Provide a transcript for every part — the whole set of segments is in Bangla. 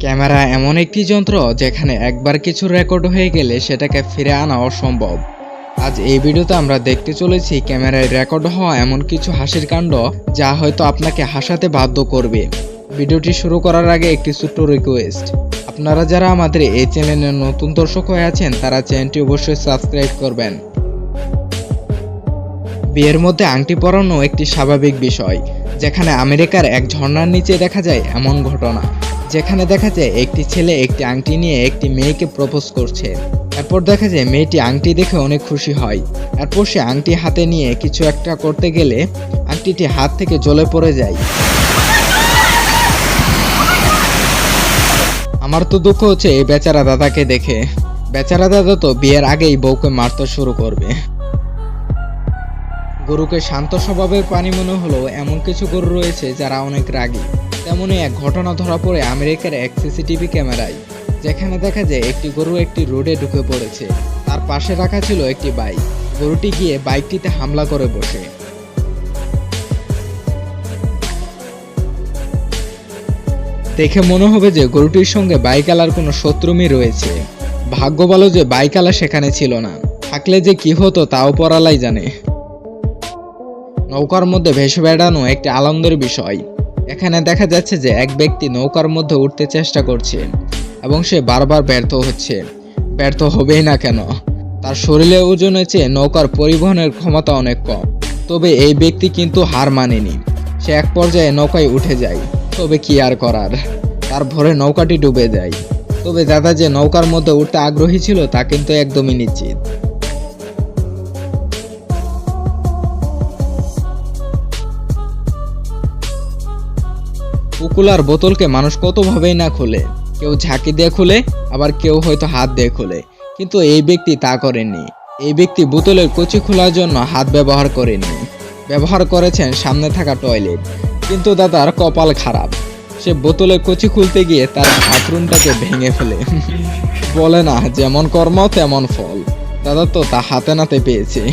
ক্যামেরা এমন একটি যন্ত্র যেখানে একবার কিছু রেকর্ড হয়ে গেলে সেটাকে ফিরে আনা অসম্ভব। আজ এই ভিডিওতে আমরা দেখতে চলেছি ক্যামেরায় রেকর্ড হওয়া এমন কিছু হাসির কাণ্ড যা হয়তো আপনাকে হাসাতে বাধ্য করবে। ভিডিওটি শুরু করার আগে একটি ছোট্ট রিকোয়েস্ট, আপনারা যারা আমাদের এই চ্যানেলের নতুন দর্শক হয়ে আছেন তারা চ্যানেলটি অবশ্যই সাবস্ক্রাইব করবেন। বিয়ের মধ্যে আংটি পরানো একটি স্বাভাবিক বিষয়, যেখানে আমেরিকার এক ঝর্ণার নিচে দেখা যায় এমন ঘটনা যেখানে দেখা যায় একটি ছেলে একটি আংটি নিয়ে একটি মেয়েকে প্রপোজ করছে। এরপর দেখা যায় মেয়েটি আংটি দেখে অনেক খুশি হয়। এরপর সে আংটি হাতে নিয়ে কিছু একটা করতে গেলে আংটিটি হাত থেকে জ্বলে পড়ে যায়। আমার তো দুঃখ হচ্ছে এই বেচারা দাদাকে দেখে। বেচারা দাদা তো বিয়ের আগেই বউকে মারতে শুরু করবে। গরুকে শান্ত স্বভাবের প্রাণী মনে হলেও এমন কিছু গরু রয়েছে যারা অনেক রাগী। তেমনই এক ঘটনা ধরা পড়ে আমেরিকার এক সিসিটিভি ক্যামেরায়, যেখানে দেখা যায় একটি গরু একটি রোডে ঢুকে পড়েছে। তার পাশে রাখা ছিল একটি বাইক। গরুটি গিয়ে বাইকটিতে হামলা করে বসে। দেখে মনে হবে যে গরুটির সঙ্গে বাইকওয়ালার কোনো শত্রুমি রয়েছে। ভাগ্য ভালো যে বাইকওয়ালা সেখানে ছিল না, থাকলে যে কি হতো তাও পরালাই জানে। নৌকার মধ্যে ভেসে বেড়ানো একটি আনন্দের বিষয়। এখানে দেখা যাচ্ছে যে এক ব্যক্তি নৌকার মধ্যে উঠতে চেষ্টা করছে এবং সে বারবার ব্যর্থ হচ্ছে। ব্যর্থ হবেই না কেন, তার শরীরের ওজনের চেয়ে নৌকার পরিবহনের ক্ষমতা অনেক কম। তবে এই ব্যক্তি কিন্তু হার মানেনি। সে এক পর্যায়ে নৌকায় উঠে যায়। তবে কি আর করার, তার ভরে নৌকাটি ডুবে যায়। তবে দাদা যে নৌকার মধ্যে উঠতে আগ্রহী ছিল তা কিন্তু একদমই নিশ্চিত। কুকুলার বোতলকে মানুষ কতভাবেই না খোলে, কেউ ঝাঁকি দিয়ে খুলে, আবার কেউ হয়তো হাত দিয়ে খোলে, কিন্তু এই ব্যক্তি তা করেননি। এই ব্যক্তি বোতলের কচি খোলার জন্য হাত ব্যবহার করেননি, ব্যবহার করেছেন সামনে থাকা টয়লেট। কিন্তু দাদার কপাল খারাপ, সে বোতলের কচি খুলতে গিয়ে তার বাথরুমটাকে ভেঙে ফেলে। বলে না যেমন কর্ম তেমন ফল, দাদা তো তা হাতে নাতে পেয়েছে।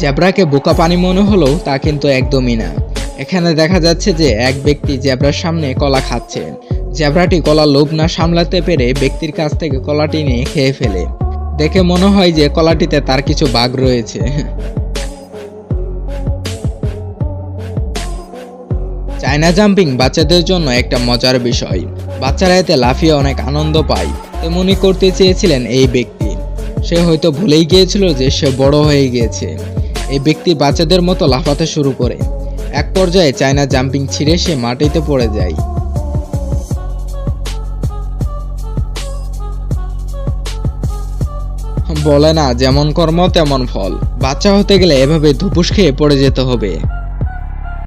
জেব্রাকে বোকা পানি মনে হলেও তা কিন্তু একদমই না। এখানে দেখা যাচ্ছে যে এক ব্যক্তি জেব্রার সামনে কলা খাচ্ছে। জেব্রাটি কলার লোভ না সামলাতে পেরে ব্যক্তির কাছ থেকে কলাটি নিয়ে খেয়ে ফেলে। দেখে মনে হয় যে কলাটিতে তার কিছু বাগ রয়েছে। চায়না জাম্পিং বাচ্চাদের জন্য একটা মজার বিষয়। বাচ্চারা এতে লাফিয়ে অনেক আনন্দ পায়। তেমনি করতে চেয়েছিলেন এই ব্যক্তি। সে হয়তো ভুলেই গিয়েছিল যে সে বড় হয়ে গিয়েছে। এই ব্যক্তি বাচ্চাদের মতো লাফাতে শুরু করে। এক পর্যায়ে চায়না জাম্পিং ছিঁড়ে সে মাটিতে পড়ে যায়। বলে না যেমন কর্ম তেমন ফল, বাচ্চা হতে গেলে এভাবে ধুপুস খেয়ে পড়ে যেতে হবে।